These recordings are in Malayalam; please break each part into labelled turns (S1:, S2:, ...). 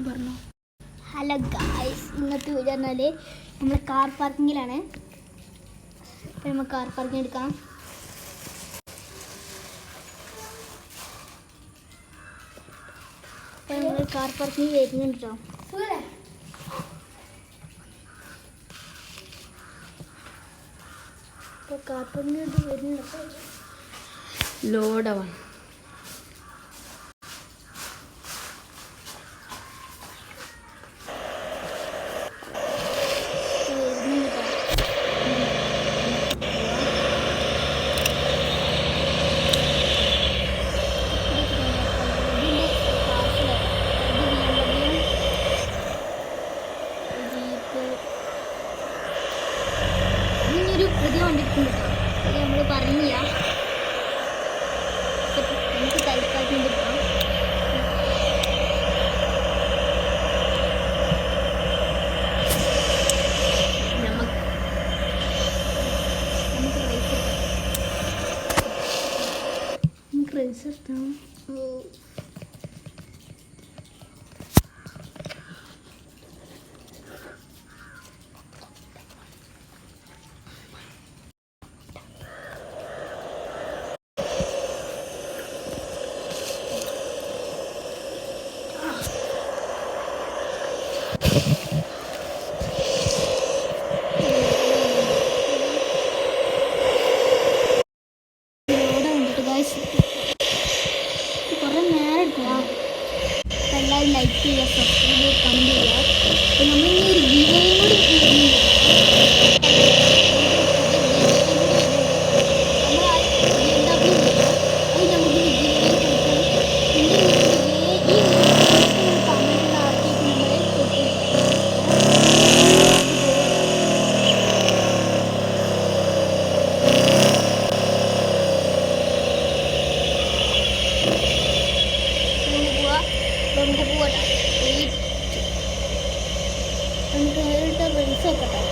S1: പറഞ്ഞോ. ഹലോ ഗായ്സ്, ഇന്നത്തെ വീഡിയോ പറഞ്ഞാൽ നമ്മൾ കാർ പാർക്കിങ്ങിലാണ്. അപ്പോൾ നമ്മൾ കാർ പാർക്കിംഗ് എടുക്കാം. അപ്പോൾ നമ്മൾ കാർ പാർക്കിംഗ് വരുന്നുണ്ട് കേട്ടോ. അപ്പോൾ കാർ പാർക്കിംഗ് വരുന്നുണ്ട്.
S2: ലോഡാണ്.
S1: പുതിയ വണ്ടിട്ടുണ്ട് കേട്ടോ. അത് നമ്മൾ പറഞ്ഞില്ല. നമുക്ക് തൽക്കാലം കിട്ടാം. നമുക്ക് റൈസ് എടുക്കാം. കുറേ നേരം എടുക്കാം. എല്ലാവരും ലൈക്ക് ചെയ്യുക, സബ്സ്ക്രൈബ് ചെയ്യുക, കമൻറ്റ് ചെയ്യുക. അപ്പോൾ നമ്മളിനി ഒരു ഗീവയും കൂടി നമുക്ക് പോകട്ടെ. നമുക്ക് നേരിട്ട് റൈസ് നോക്കട്ടെ.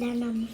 S1: dan